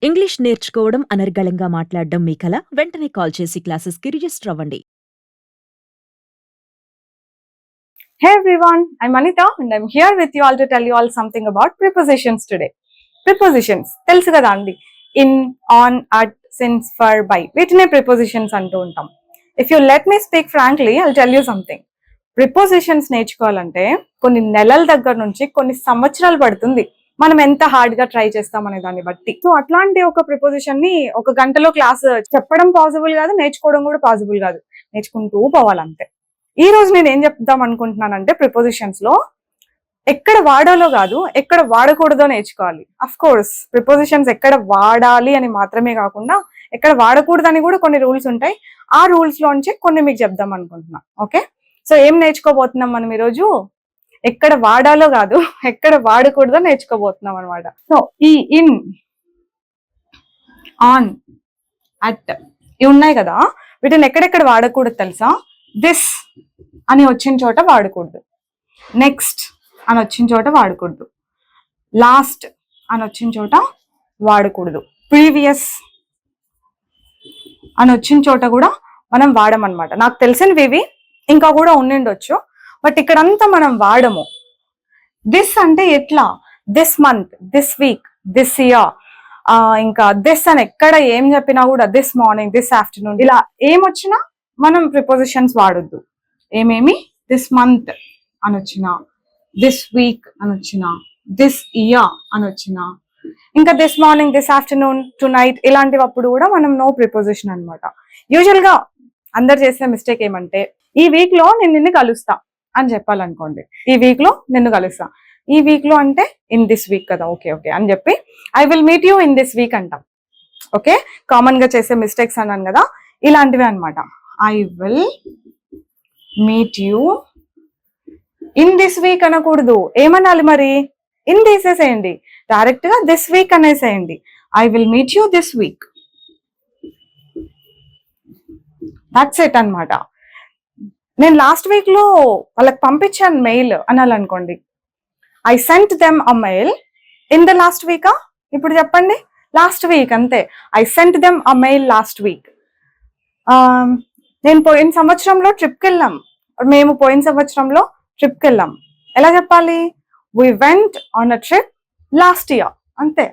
English నేర్చుకోవడం అనర్గళంగా మాట్లాడడం మీ కల? వెంటనే కాల్ చేసి క్లాసెస్‌కి రిజిస్టర్ అవ్వండి. Hey everyone, I'm Anita and I'm here with you all to tell you all something about prepositions today. Prepositions తెలుసు కదా అండి, in, on, at, since, for, by, వీటినే prepositions అంటూ ఉంటాం. If you let me speak frankly, I'll tell you something. Prepositions నేర్చుకోవాలంటే కొన్ని నెలల దగ్గర నుంచి కొన్ని సంవత్సరాలు పడుతుంది. మనం ఎంత హార్డ్ గా ట్రై చేస్తాం అనే దాన్ని బట్టి. సో అట్లాంటి ఒక ప్రిపోజిషన్ ని ఒక గంటలో క్లాస్ చెప్పడం పాసిబుల్ కాదు, నేర్చుకోవడం కూడా పాసిబుల్ కాదు. నేర్చుకుంటూ పోవాలంతే. ఈ రోజు నేను ఏం చెప్దాం అనుకుంటున్నానంటే, ప్రిపోజిషన్స్ లో ఎక్కడ వాడాలో కాదు, ఎక్కడ వాడకూడదో నేర్చుకోవాలి. అఫ్ కోర్స్ ప్రిపోజిషన్స్ ఎక్కడ వాడాలి అని మాత్రమే కాకుండా ఎక్కడ వాడకూడదని కూడా కొన్ని రూల్స్ ఉంటాయి. ఆ రూల్స్ లోంచి కొన్ని మీకు చెప్దాం అనుకుంటున్నా. ఓకే, సో ఏం నేర్చుకోబోతున్నాం మనం ఈరోజు? ఎక్కడ వాడాలో కాదు, ఎక్కడ వాడకూడదో నేర్చుకోబోతున్నాం అనమాట. సో ఈ ఇన్, ఆన్, అట్ ఇవి ఉన్నాయి కదా, వీటిని ఎక్కడెక్కడ వాడకూడదు తెలుసా? దిస్ అని వచ్చిన చోట వాడకూడదు, నెక్స్ట్ అని వచ్చిన చోట వాడకూడదు, లాస్ట్ అని వచ్చిన చోట వాడకూడదు, ప్రీవియస్ అని వచ్చిన చోట కూడా మనం వాడమన్నమాట. నాకు తెలిసినవి ఇంకా కూడా ఉండిండొచ్చు, బట్ ఇక్కడంతా మనం వాడము. దిస్ అంటే ఎట్లా? This month, this week, this year, ఇంకా దిస్ అని ఎక్కడ ఏం చెప్పినా కూడా, దిస్ మార్నింగ్, దిస్ ఆఫ్టర్నూన్, ఇలా ఏమొచ్చినా మనం ప్రిపోజిషన్స్ వాడొద్దు. ఏమేమి? దిస్ మంత్ అని వచ్చిన, దిస్ వీక్ అని వచ్చిన, దిస్ ఇయర్ అని వచ్చిన, ఇంకా this morning, this afternoon, tonight, ఇలాంటివప్పుడు కూడా మనం నో ప్రిపోజిషన్ అనమాట. యూజువల్ గా అందరు చేసిన మిస్టేక్ ఏమంటే, ఈ వీక్ లో నేను నిన్ను కలుస్తా అని చెప్పాలనుకోండి. ఈ వీక్ లో నిన్ను కలుస్తా, ఈ వీక్ లో అంటే ఇన్ దిస్ వీక్ కదా, ఓకే ఓకే అని చెప్పి I will meet you in this week అంటాం. ఓకే, కామన్ గా చేసే మిస్టేక్స్ అన్నాను కదా, ఇలాంటివే అనమాట. I will meet you in this week అనకూడదు. ఏమనాలి మరి? ఇన్ తీసేసేయండి, డైరెక్ట్ గా దిస్ వీక్ అనేసేయండి. I will meet you this week, that's it అనమాట. నేను లాస్ట్ వీక్ లో వాళ్ళకి పంపించాను మెయిల్ అనాలనుకోండి, I sent them a mail in the last వీకా. ఇప్పుడు చెప్పండి, లాస్ట్ వీక్ అంతే. I sent them a mail last week. నేను పోయిన సంవత్సరంలో ట్రిప్కి వెళ్ళాం, మేము పోయిన సంవత్సరంలో ట్రిప్కి వెళ్ళాం. ఎలా చెప్పాలి? We went on a trip last year, అంతే.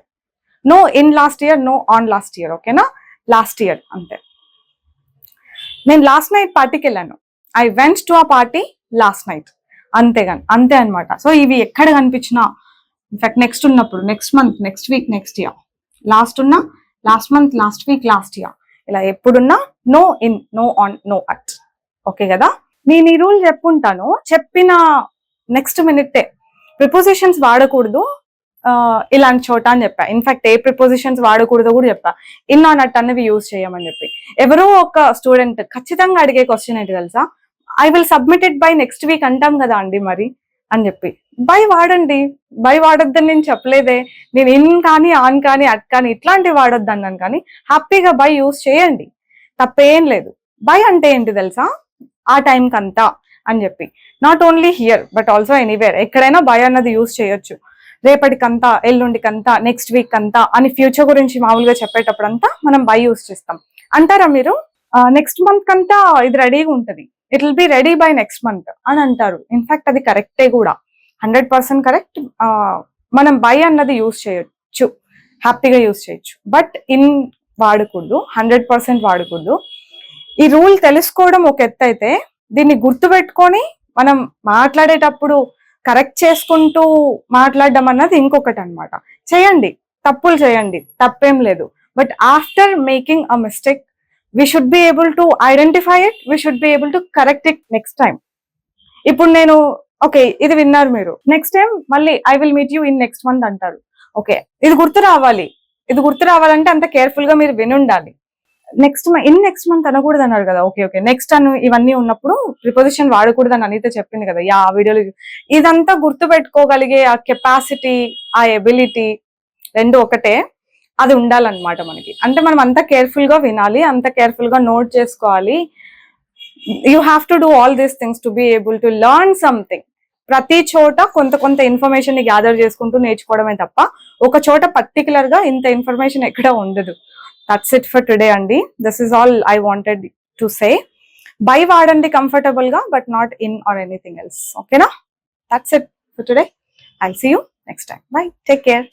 No in last year, no on last year, ఓకేనా? లాస్ట్ ఇయర్ అంతే. నేను లాస్ట్ నైట్ పార్టీకి వెళ్ళాను, I went to a party last night, అంతేగాని అంతే అనమాట. సో ఇవి ఎక్కడ కనిపించినా, ఇన్ఫాక్ట్ నెక్స్ట్ ఉన్నప్పుడు, next month, next week, next year, last ఉన్నా, last month, last week, last year, ఇలా ఎప్పుడున్నా no in, no on, no at. Okay కదా? నేను ఈ రూల్ చెప్పుంటాను, చెప్పిన నెక్స్ట్ మినిటే ప్రిపోజిషన్స్ వాడకూడదు ఇలాంటి చోట అని చెప్పా. ఇన్ఫాక్ట్ ఏ ప్రిపోజిషన్స్ వాడకూడదు కూడా చెప్పా. ఇన్, ఆన్, అట్ అనేవి యూజ్ చేయమని చెప్పి. ఎవరో ఒక స్టూడెంట్ ఖచ్చితంగా అడిగే క్వశ్చన్ ఏంటి తెలుసా? I will submit it by next week అంటాం కదా అండి మరి అని చెప్పి. బై వాడండి, బై వాడొద్దని నేను చెప్పలేదే. నేను ఇన్ కానీ, ఆన్ కానీ, అట్ కానీ ఇట్లాంటివి వాడొద్దు అన్నాను, కానీ హ్యాపీగా బై యూజ్ చేయండి, తప్పేం లేదు. బై అంటే ఏంటి తెలుసా? ఆ టైంకి అంతా అని చెప్పి. Not only here but also anywhere, ఎక్కడైనా బై అన్నది యూజ్ చేయొచ్చు. రేపటికంతా, ఎల్లుండికంతా, నెక్స్ట్ వీక్ అంతా అని ఫ్యూచర్ గురించి మామూలుగా చెప్పేటప్పుడు అంతా మనం బై యూజ్ చేస్తాం. అంటారా మీరు? నెక్స్ట్ మంత్ కంతా ఇది రెడీగా ఉంటది, it will be ready by next month అని అంటారు. ఇన్ఫాక్ట్ అది కరెక్టే కూడా, 100% కరెక్ట్. మనం బై అన్నది యూజ్ చేయొచ్చు, హ్యాపీగా యూజ్ చేయొచ్చు, బట్ ఇన్ వాడకూడదు, 100% వాడకూడదు. ఈ రూల్ తెలుసుకోవడం ఒక ఎత్తు అయితే, దీన్ని గుర్తుపెట్టుకొని మనం మాట్లాడేటప్పుడు కరెక్ట్ చేసుకుంటూ మాట్లాడడం అన్నది ఇంకొకటి అనమాట. చేయండి, తప్పులు చేయండి, తప్పేం లేదు. But after making a mistake we should be able to identify it, we should be able to correct it next time. ఇప్పుడు నేను, ఓకే ఇది విన్నారు మీరు, నెక్స్ట్ టైం మళ్ళీ I will meet you in next month అంటారు. Okay, ఇది గుర్తు రావాలి, ఇది గుర్తు రావాలంటే అంత కేర్ఫుల్ గా మీరు వినుండాలి. నెక్స్ట్ మంత్ అనకూడదు అన్నారు కదా, ఓకే ఓకే నెక్స్ట్ అని ఇవన్నీ ఉన్నప్పుడు ప్రిపోజిషన్ వాడకూడదు అని అనితే చెప్పింది కదా ఆ వీడియోలో. ఇదంతా గుర్తు పెట్టుకోగలిగే ఆ కెపాసిటీ, ఆ ఎబిలిటీ రెండు ఒకటే, అది ఉండాలన్నమాట మనకి. అంటే మనం అంత కేర్ఫుల్ గా వినాలి, అంత కేర్ఫుల్ గా నోట్ చేసుకోవాలి. You have to do all these things to be able to learn something. ప్రతి చోట కొంత ఇన్ఫర్మేషన్ ని గ్యాదర్ చేసుకుంటూ నేర్చుకోవడమే తప్ప ఒక చోట పర్టికులర్ గా ఇంత ఇన్ఫర్మేషన్ ఎక్కడ ఉండదు. దట్స్ ఇట్ ఫర్ టుడే అండి. This is all I wanted to say. By వాడండి కంఫర్టబుల్ గా, but not in or anything else. ఓకేనా? That's it for today. I'll see you next time. Bye. Take care.